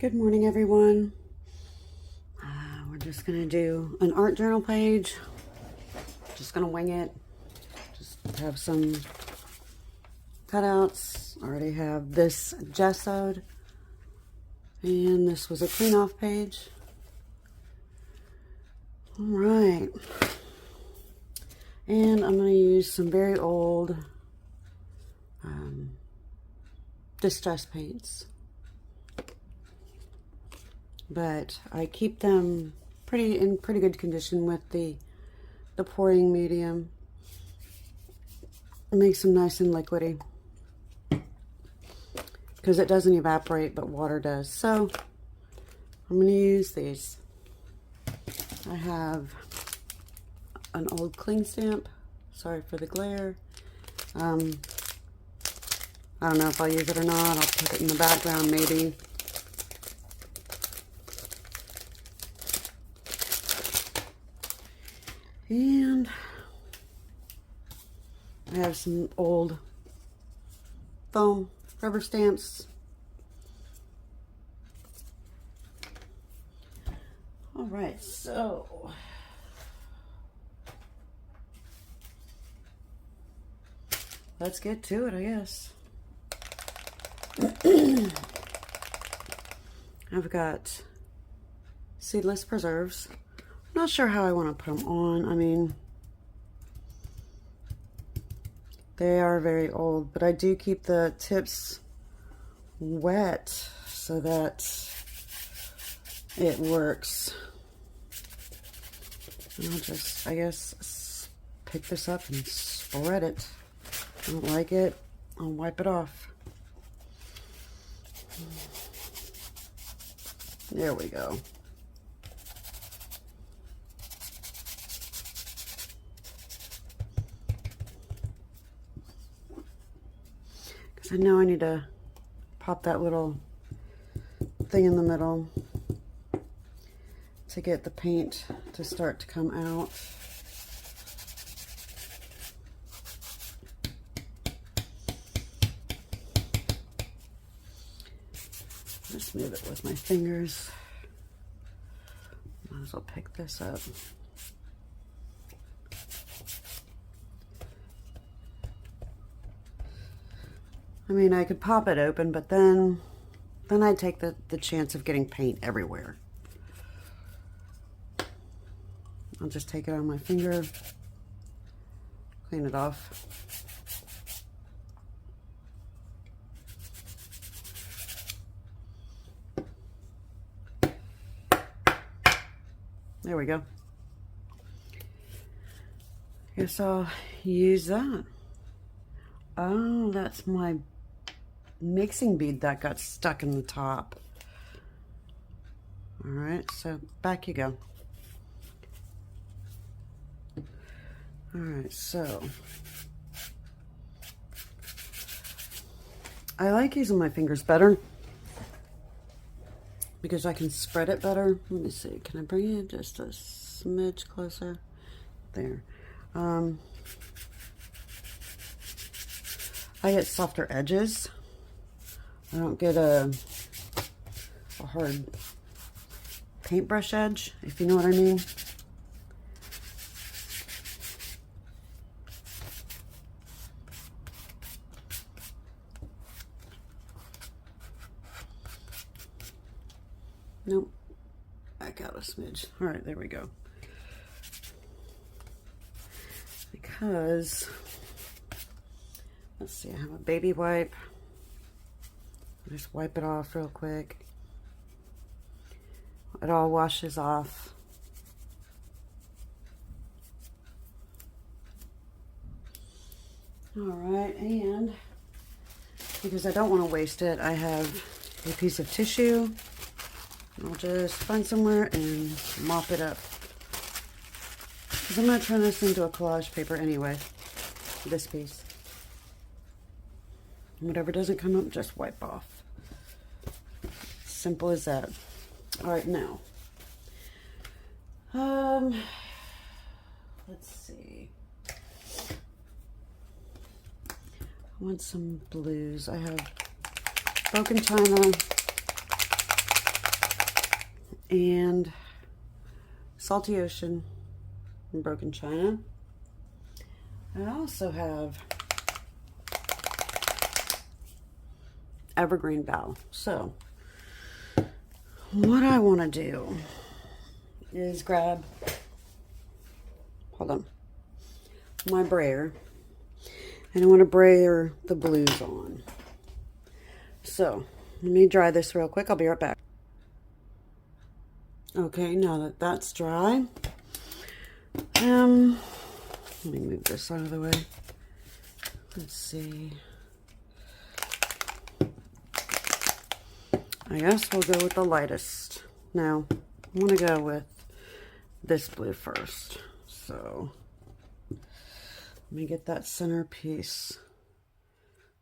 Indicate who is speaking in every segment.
Speaker 1: Good morning, everyone. We're just gonna do an art journal page. Just gonna wing it. Just have some cutouts. Already have this gessoed, and this was a clean off page. All right, and I'm gonna use some very old distress paints. But I keep them in pretty good condition with the pouring medium. It makes them nice and liquidy because it doesn't evaporate, but water does. So I'm going to use these. I have an old cling stamp. Sorry for the glare. I don't know if I'll use it or not. I'll put it in the background maybe. And I have some old foam rubber stamps. All right, so let's get to it, I guess. I've got Seedless Preserves. Not sure how I want to put them on. I mean, they are very old, but I do keep the tips wet so that it works. And I'll just, I guess, pick this up and spread it. I don't like it, I'll wipe it off. There we go. I know I need to pop that little thing in the middle to get the paint to start to come out. Just move it with my fingers. Might as well pick this up. I mean, I could pop it open, but then I'd take the chance of getting paint everywhere. I'll just take it on my finger, clean it off. There we go. Guess I'll use that. Oh, that's my mixing bead that got stuck in the top. All right, so back you go. All right, so I like using my fingers better because I can spread it better. Let me see, can I bring it just a smidge closer? There. I get softer edges. I don't get a hard paintbrush edge, if you know what I mean. Nope, back out a smidge. All right, there we go. Because, let's see, I have a baby wipe. Just wipe it off real quick. It all washes off. All right, and because I don't want to waste it, I have a piece of tissue. I'll just find somewhere and mop it up. Because I'm going to turn this into a collage paper anyway, this piece. Whatever doesn't come up, just wipe off. Simple as that. All right, now. Let's see. I want some blues. I have broken china, and Salty Ocean and Broken China. I also have Evergreen Bough. So what I want to do is grab, hold on, my brayer, and I want to brayer the blues on. So let me dry this real quick. I'll be right back. Okay, now that that's dry, let me move this out of the way. Let's see. I guess we'll go with the lightest. Now, I want to go with this blue first. So, let me get that center piece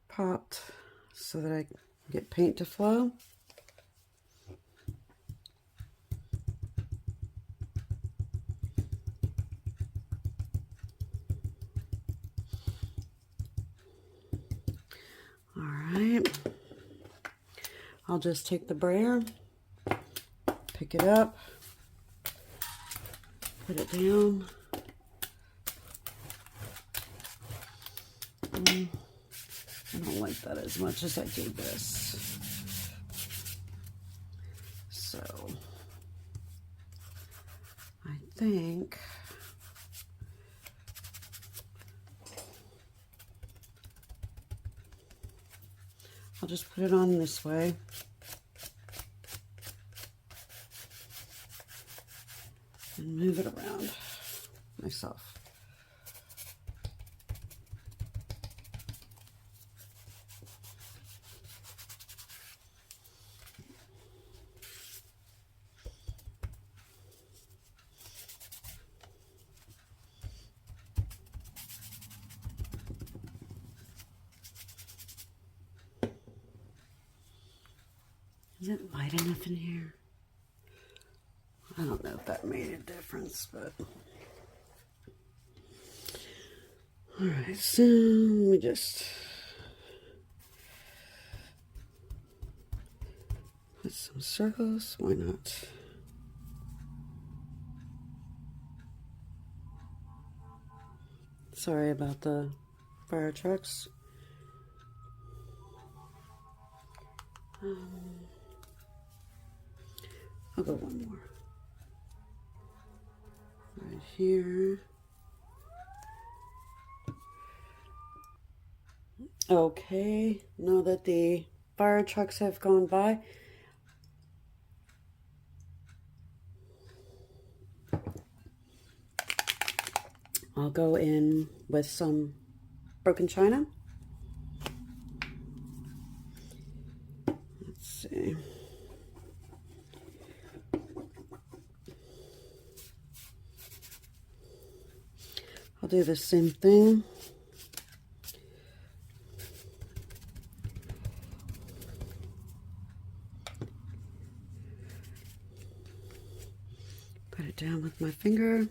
Speaker 1: popped so that I can get paint to flow. All right. I'll just take the brayer, pick it up, put it down. I don't like that as much as I do this. So I think I'll just put it on this way. And move it around myself. Is it light enough in here? I don't know if that made a difference, but... Alright, so let me just put some circles. Why not? Sorry about the fire trucks. I'll go one more. Right here. Okay, now that the fire trucks have gone by, I'll go in with some Broken China. Let's see. I'll do the same thing. Put it down with my finger.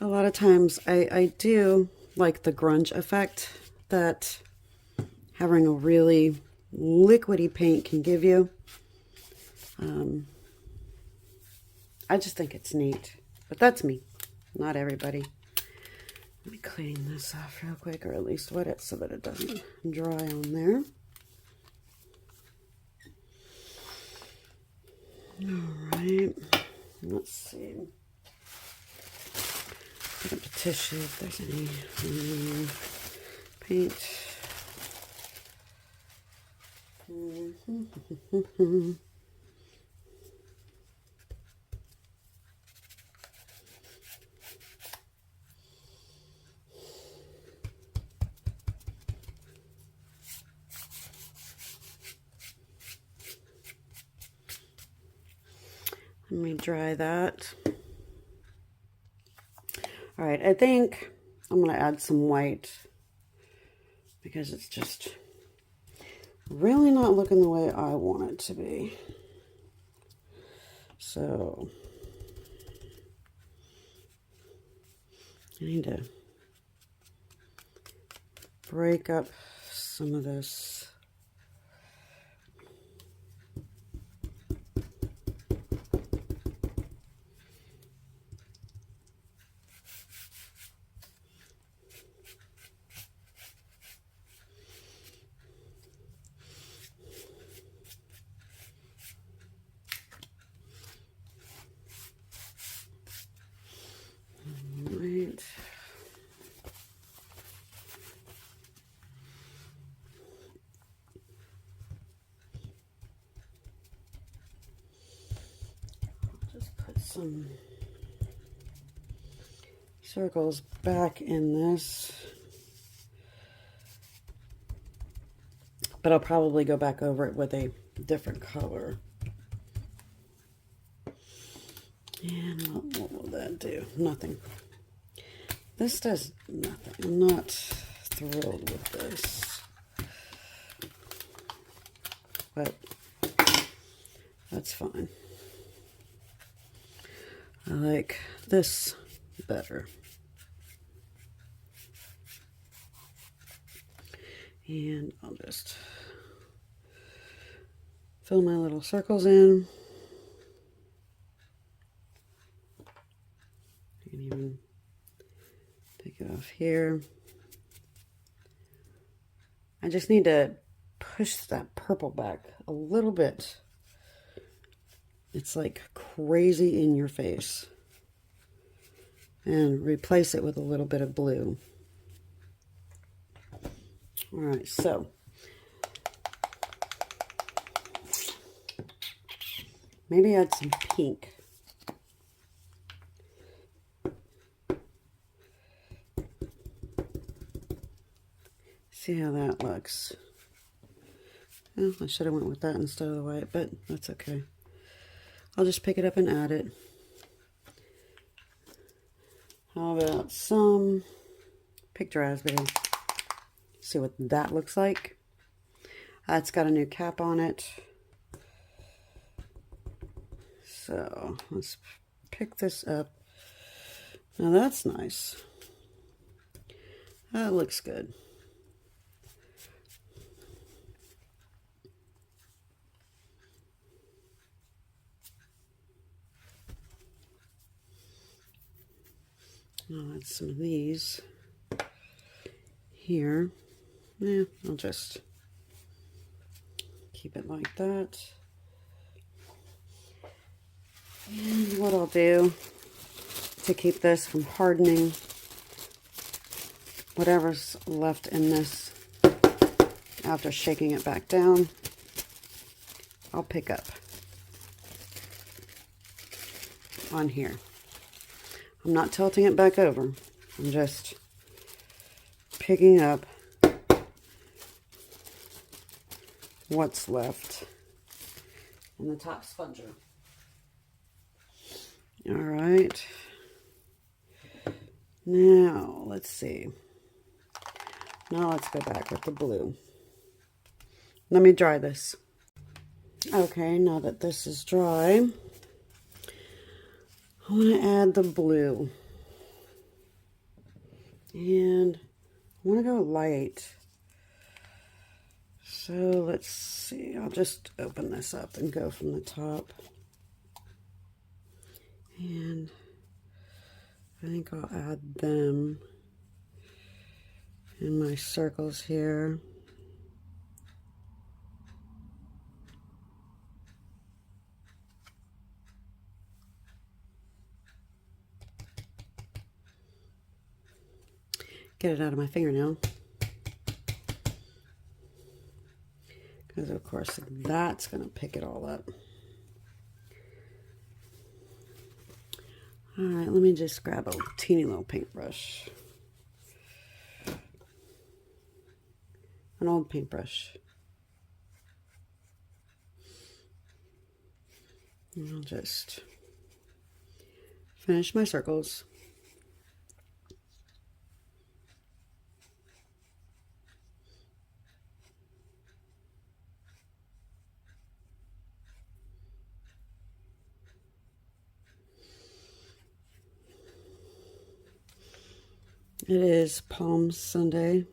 Speaker 1: A lot of times I do like the grunge effect that having a really liquidy paint can give you. I just think it's neat, but that's me, not everybody. Let me clean this off real quick, or at least wet it so that it doesn't dry on there. All right, let's see. Pick up the tissue if there's any paint. Let me dry that. All right, I think I'm going to add some white because it's just really not looking the way I want it to be. So I need to break up some of this some circles back in this, but I'll probably go back over it with a different color. And what will that do? Nothing. This does nothing. I'm not thrilled with this, but that's fine. I like this better. And I'll just fill my little circles in. You can even take it off here. I just need to push that purple back a little bit. It's like crazy in your face. And replace it with a little bit of blue. All right, so maybe add some pink. See how that looks. Well, I should have went with that instead of the white, but that's okay. I'll just pick it up and add it. How about some picked raspberry? See what that looks like. It's got a new cap on it. So let's pick this up. Now that's nice. That looks good. I'll add some of these here. Yeah, I'll just keep it like that. And what I'll do to keep this from hardening, whatever's left in this after shaking it back down, I'll pick up on here. I'm not tilting it back over. I'm just picking up what's left in the top sponger. All right. Now, let's see. Now let's go back with the blue. Let me dry this. Okay, now that this is dry, I want to add the blue. And I want to go light. So let's see. I'll just open this up and go from the top. And I think I'll add them in my circles here. Get it out of my fingernail. Because of course that's going to pick it all up. All right, let me just grab a teeny little paintbrush. An old paintbrush. And I'll just finish my circles. It is Palm Sunday.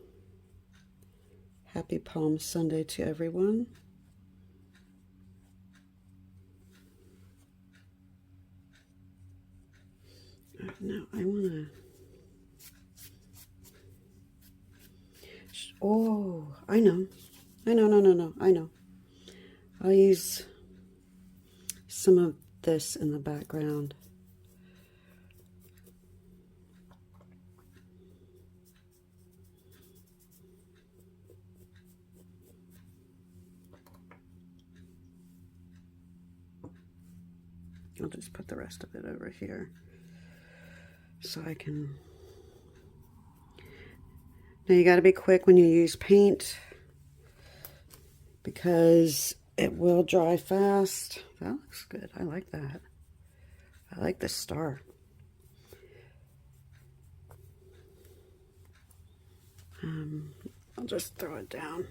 Speaker 1: Happy Palm Sunday to everyone. Now I want to... Oh, I know. I know. I'll use some of this in the background. I'll just put the rest of it over here so I can. Now you got to be quick when you use paint because it will dry fast. That looks good. I like that. I like this star. I'll just throw it down.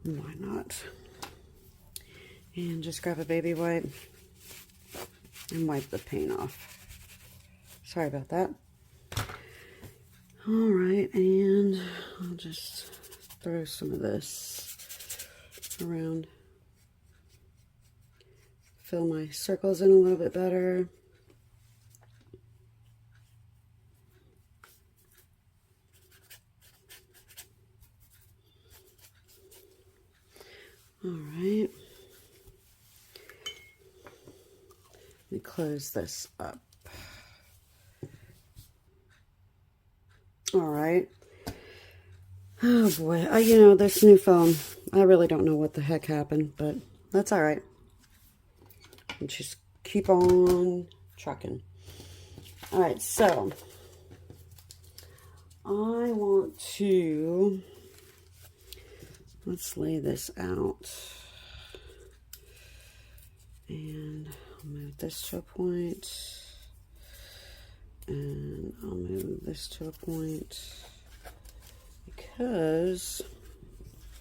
Speaker 1: Why not? And just grab a baby wipe and wipe the paint off. Sorry about that. All right, and I'll just throw some of this around. Fill my circles in a little bit better. All right. Let me close this up. All right. Oh boy, you know, this new phone, I really don't know what the heck happened, but that's all right. And just keep on trucking. All right, so I want to, let's lay this out. And I'll move this to a point. And I'll move this to a point because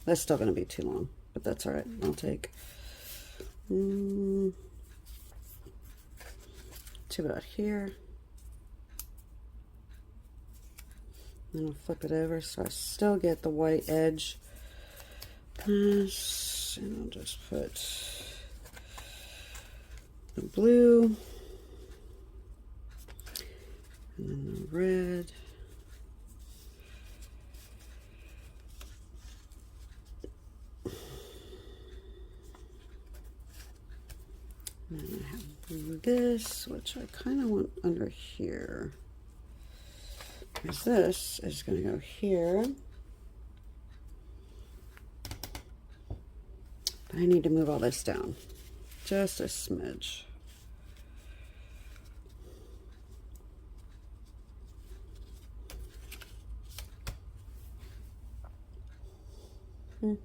Speaker 1: that's still going to be too long, but that's all right. I'll take to about here. Then I'll flip it over so I still get the white edge. This, and I'll just put the blue. And then the red. And then I have this, which I kind of want under here. Because this is going to go here. But I need to move all this down. Just a smidge. All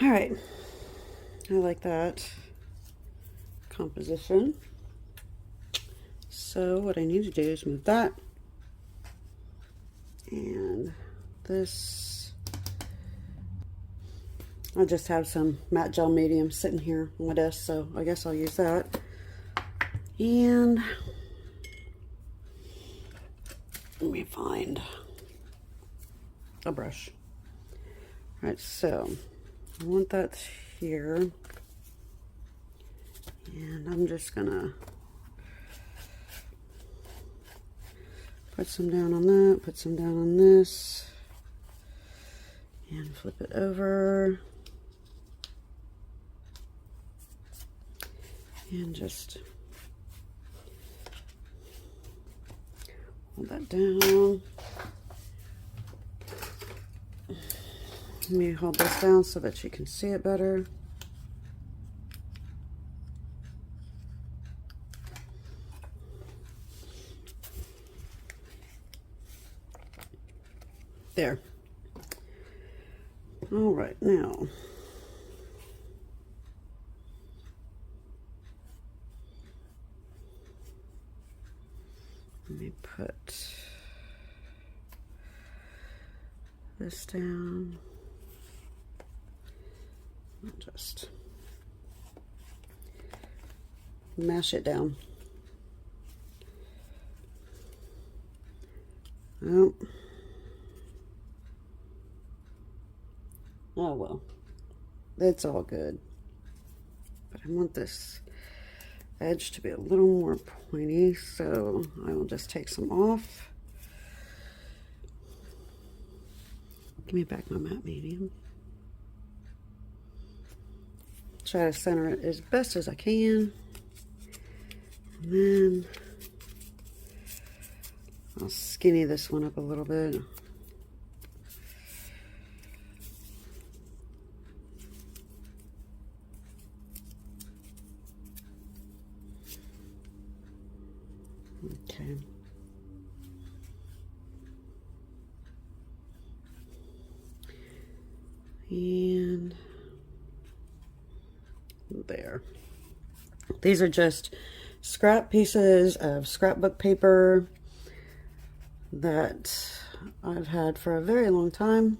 Speaker 1: right, I like that composition. So what I need to do is move that and this. I just have some matte gel medium sitting here on my desk, so I guess I'll use that. And let me find a brush. All right, so I want that here, and I'm just gonna put some down on that, put some down on this, and flip it over, and just hold that down. Let me hold this down so that you can see it better. There. All right, now let me put this down. I'll just mash it down. Oh. Oh well, it's all good. But I want this edge to be a little more pointy, so I will just take some off. Give me back my matte medium. Try to center it as best as I can. And then I'll skinny this one up a little bit. And there. These are just scrap pieces of scrapbook paper that I've had for a very long time.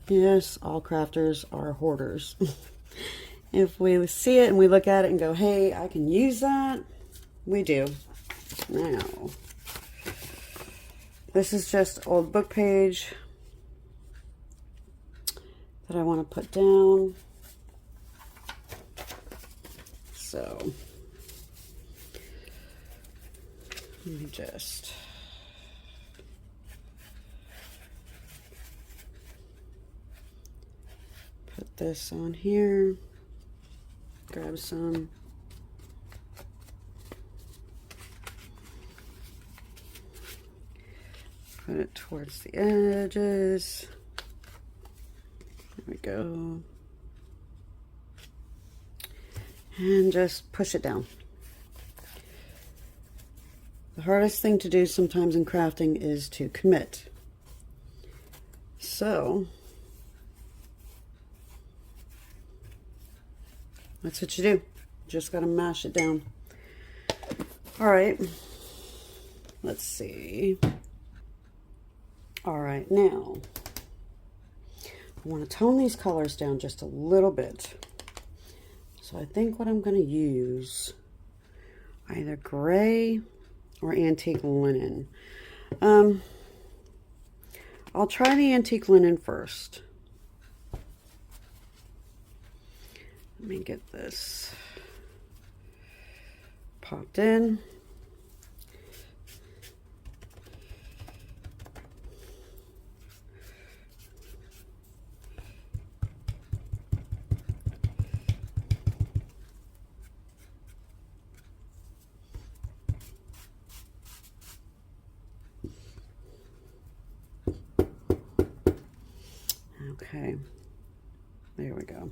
Speaker 1: Yes, all crafters are hoarders. If we see it and we look at it and go, hey, I can use that, we do. Now, this is just old book page that I want to put down. So, let me just put this on here, grab some. Put it towards the edges. There we go. And just push it down. The hardest thing to do sometimes in crafting is to commit. So, that's what you do. Just gotta mash it down. All right. Let's see. All right, now I want to tone these colors down just a little bit. So I think what I'm going to use, either gray or antique linen. I'll try the antique linen first. Let me get this popped in. Okay, there we go.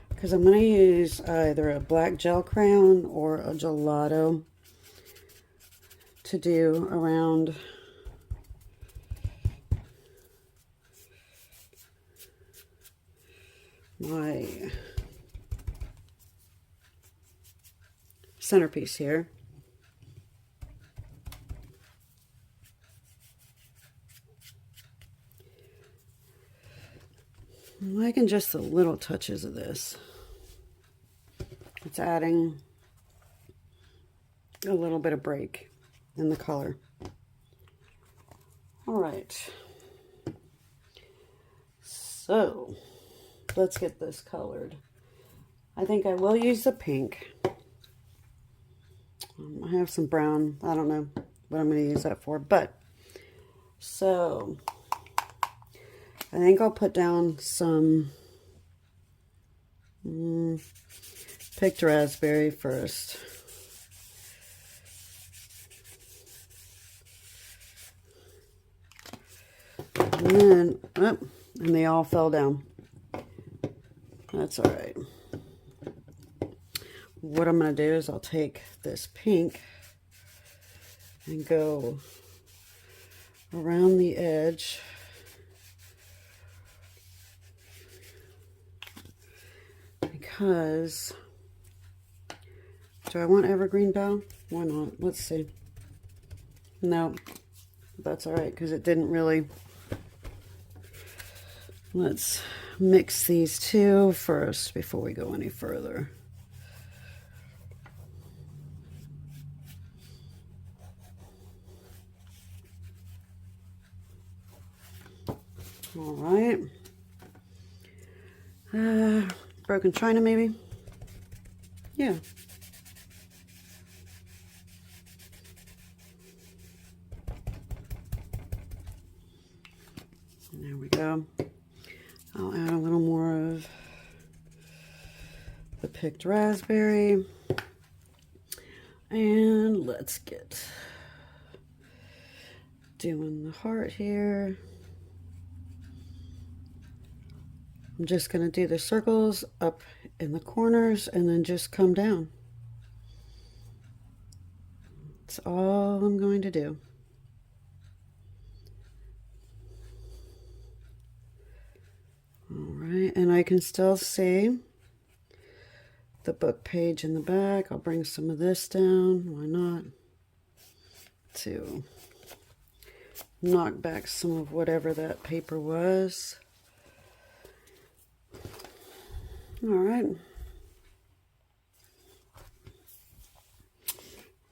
Speaker 1: Because I'm going to use either a black gel crayon or a gelato to do around my centerpiece here. I'm liking just the little touches of this. It's adding a little bit of break in the color. All right. So let's get this colored. I think I will use the pink. I have some brown. I don't know what I'm going to use that for, but so I think I'll put down some picked raspberry first. And then, oh, and they all fell down. That's all right. What I'm going to do is I'll take this pink and go around the edge. Because, do I want evergreen bough? Why not? Let's see. No, that's all right because it didn't really. Let's mix these two first before we go any further. All right. Broken china, maybe? Yeah. There we go. I'll add a little more of the picked raspberry. And let's get doing the heart here. I'm just going to do the circles up in the corners and then just come down. That's all I'm going to do. All right, and I can still see the book page in the back. I'll bring some of this down, why not, to knock back some of whatever that paper was. All right.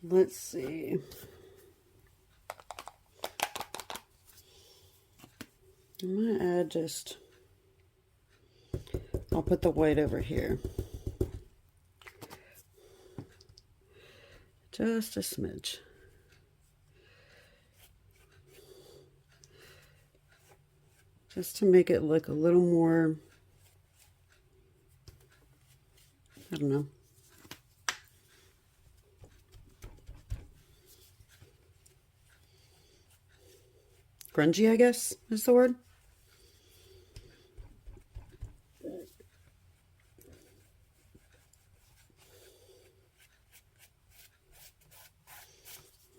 Speaker 1: Let's see. I'm going to add just, I'll put the white over here. Just a smidge. Just to make it look a little more, I don't know. Grungy, I guess, is the word. And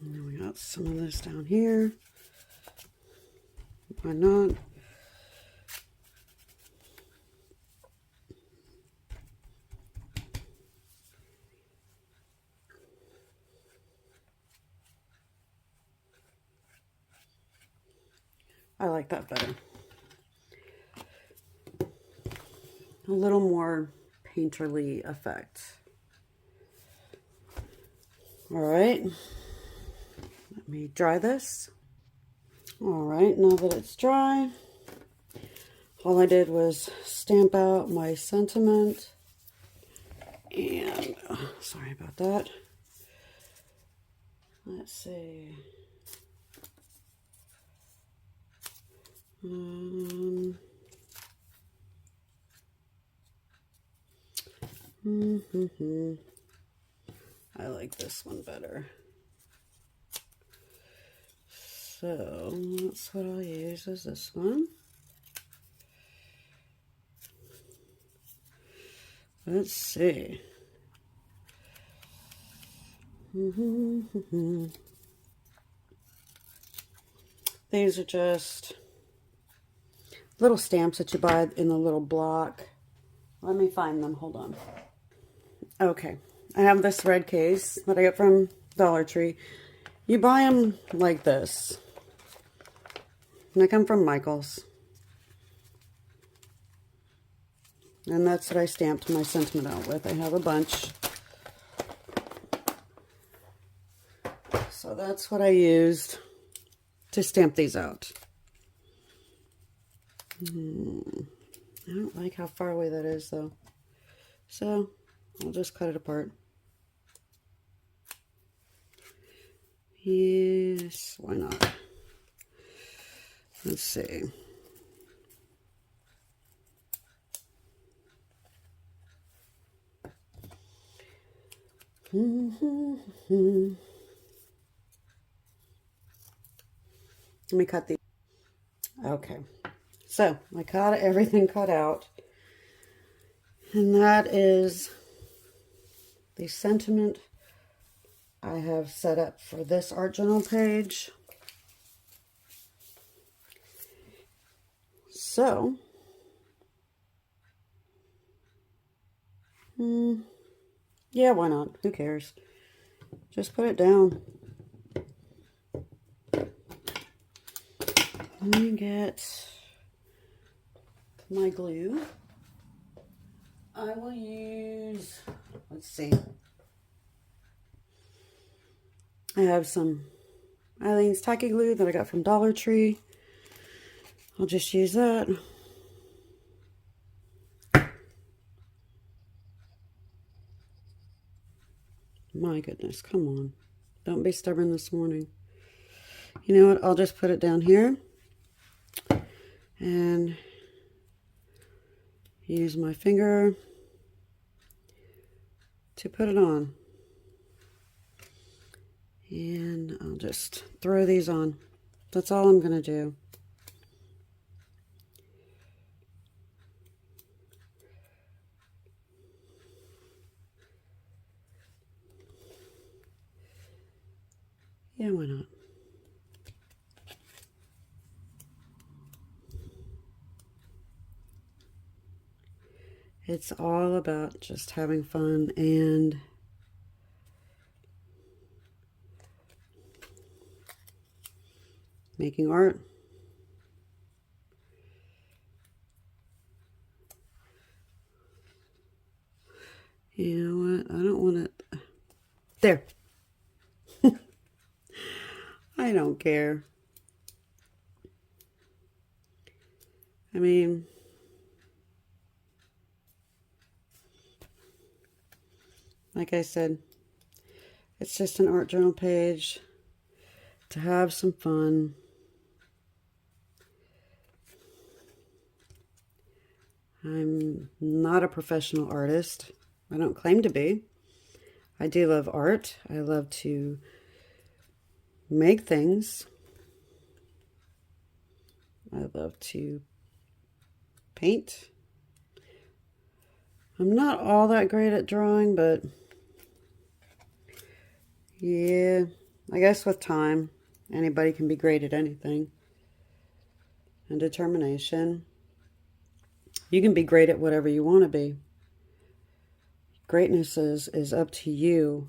Speaker 1: then we got some of this down here. Why not? I like that better. A little more painterly effect. All right, let me dry this. All right, now that it's dry, all I did was stamp out my sentiment. And, sorry about that. Let's see. I like this one better. So that's what I'll use, is this one. Let's see. These are just little stamps that you buy in the little block. Let me find them, hold on. Okay, I have this red case that I got from Dollar Tree. You buy them like this. And they come from Michael's. And that's what I stamped my sentiment out with. I have a bunch. So that's what I used to stamp these out. I don't like how far away that is though. So I'll just cut it apart. Yes, why not? Let's see. Let me cut these. Okay, so I got everything cut out, and that is the sentiment I have set up for this art journal page. So, yeah, why not? Who cares? Just put it down. Let me get my glue. I will use, let's see. I have some Eileen's tacky glue that I got from Dollar Tree. I'll just use that. My goodness, come on. Don't be stubborn this morning. You know what? I'll just put it down here and use my finger to put it on. And I'll just throw these on. That's all I'm going to do. Yeah, why not? It's all about just having fun and making art. You know what? I don't want it. There. I don't care. I mean, like I said, it's just an art journal page to have some fun. I'm not a professional artist. I don't claim to be. I do love art. I love to make things. I love to paint. I'm not all that great at drawing, but yeah, I guess with time, anybody can be great at anything. And determination. You can be great at whatever you want to be. Greatness is up to you.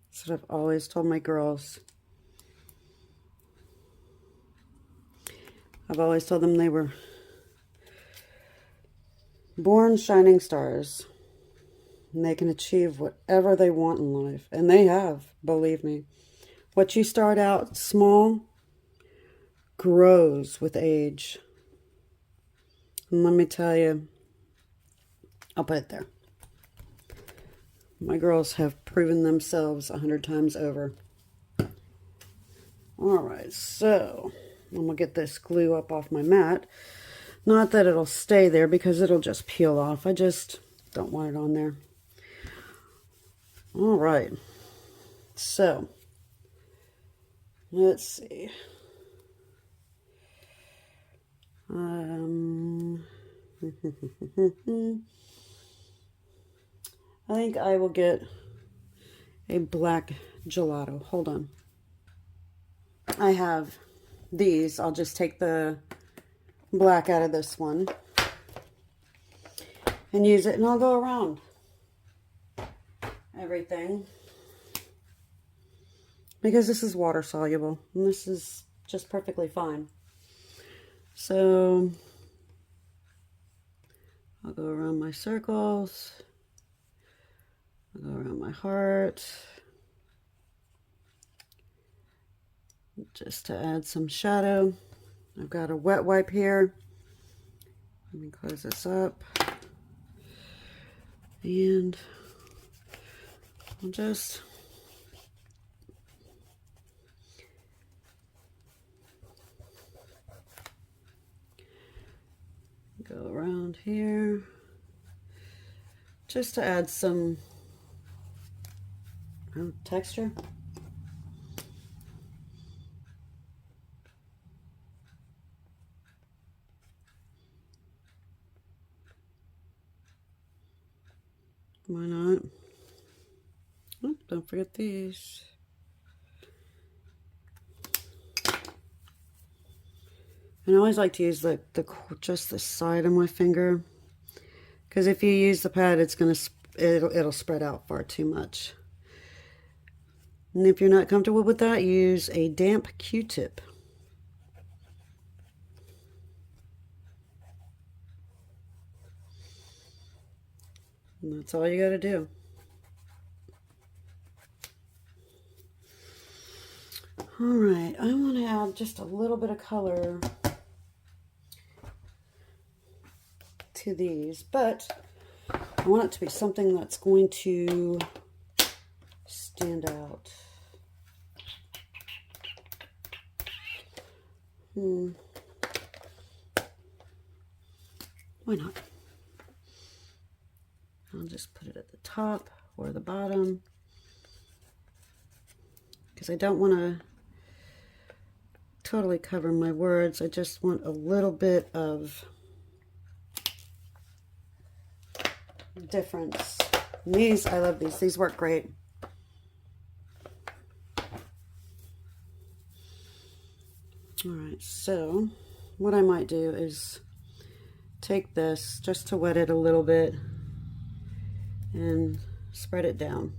Speaker 1: That's what I've always told my girls. I've always told them they were born shining stars. And they can achieve whatever they want in life. And they have, believe me. What you start out small grows with age. And let me tell you, I'll put it there. My girls have proven themselves 100 times over. Alright, so I'm going to get this glue up off my mat. Not that it'll stay there because it'll just peel off. I just don't want it on there. Alright, so let's see. I think I will get a black gelato. Hold on. I have these. I'll just take the black out of this one and use it, and I'll go around everything because this is water soluble and this is just perfectly fine. So I'll go around my circles, I'll go around my heart just to add some shadow. I've got a wet wipe here. Let me close this up and I'll just go around here just to add some texture. Why not? Oh, don't forget these. And I always like to use just the side of my finger, because if you use the pad, it'll spread out far too much. And if you're not comfortable with that, use a damp Q-tip. And that's all you got to do. All right, I want to add just a little bit of color to these, but I want it to be something that's going to stand out. Why not? I'll just put it at the top or the bottom, because I don't want to totally cover my words. I just want a little bit of difference. And these, I love these. These work great. what I might do is take this just to wet it a little bit and spread it down.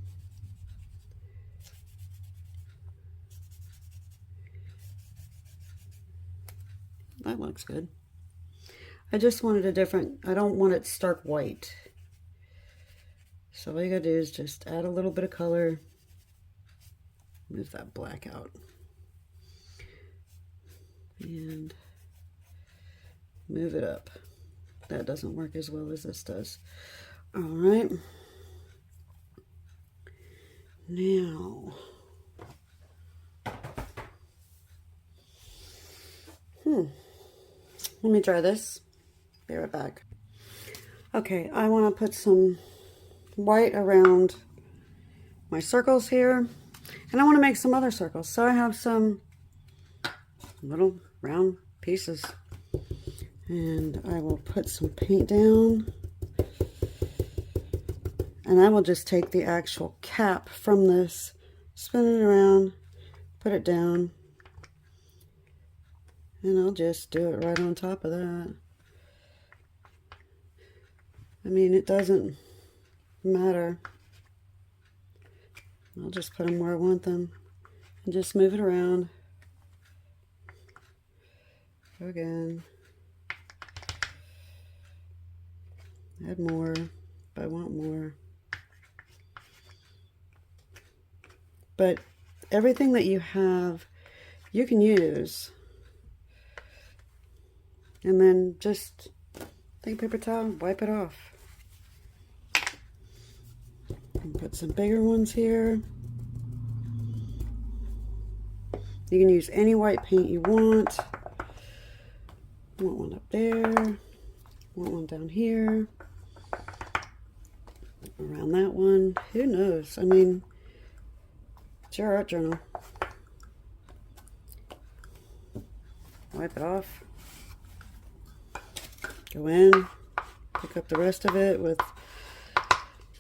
Speaker 1: That looks good. I just wanted a different, I don't want it stark white. So all you gotta do is just add a little bit of color. Move that black out. And move it up. That doesn't work as well as this does. All right. Now, let me try this. Be right back. Okay, I want to put some white around my circles here, and I want to make some other circles. So I have some little round pieces, and I will put some paint down, and I will just take the actual cap from this, spin it around, put it down, and I'll just do it right on top of that. I mean, it doesn't matter. I'll just put them where I want them and just move it around. Again. Add more if I want more. But everything that you have, you can use. And then just take a paper towel, wipe it off. And put some bigger ones here. You can use any white paint you want. Want one up there. Want one down here. Around that one. Who knows? I mean, it's your art journal. Wipe it off. Go in. Pick up the rest of it with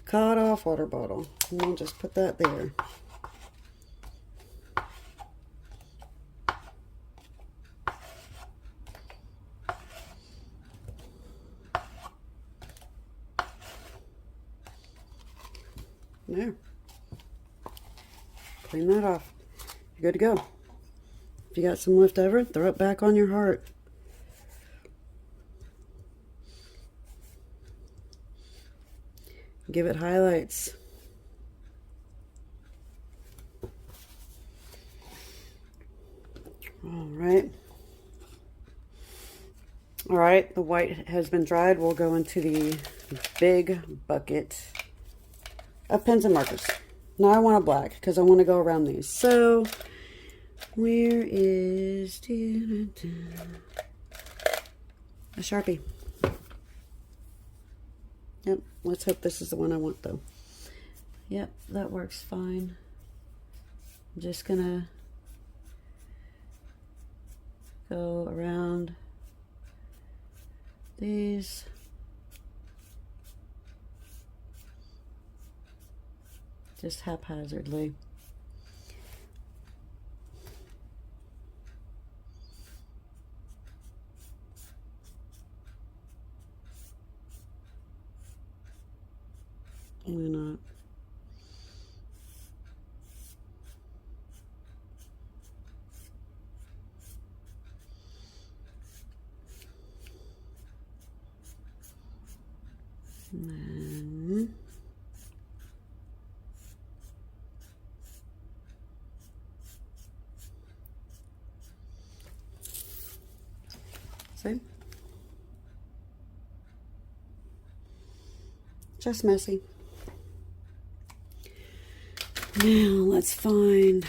Speaker 1: cut off water bottle. And we'll just put that there. There. Clean that off. You're good to go. If you got some left over, throw it back on your heart. Give it highlights. All right, the white has been dried. We'll go into the big bucket of pens and markers. Now I want a black because I want to go around these. So where is a Sharpie? Yep, let's hope this is the one I want though. Yep, that works fine. I'm just gonna go around these. Just haphazardly. Why not? And then see? Just messy. Now let's find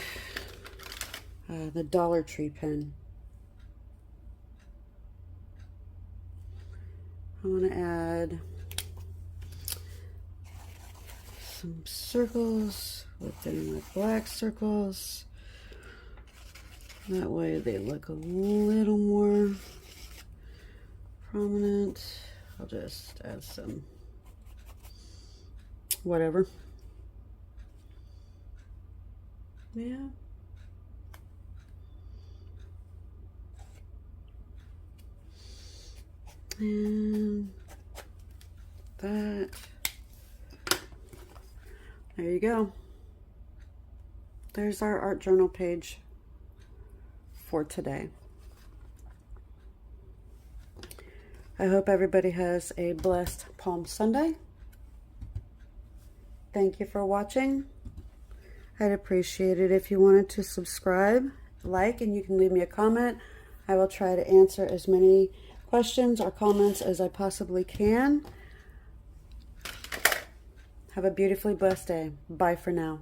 Speaker 1: the Dollar Tree pen. I want to add some circles within my black circles. That way they look a little more prominent. I'll just add some whatever. Yeah. And that. There you go. There's our art journal page for today. I hope everybody has a blessed Palm Sunday. Thank you for watching. I'd appreciate it if you wanted to subscribe, like, and you can leave me a comment. I will try to answer as many questions or comments as I possibly can. Have a beautifully blessed day. Bye for now.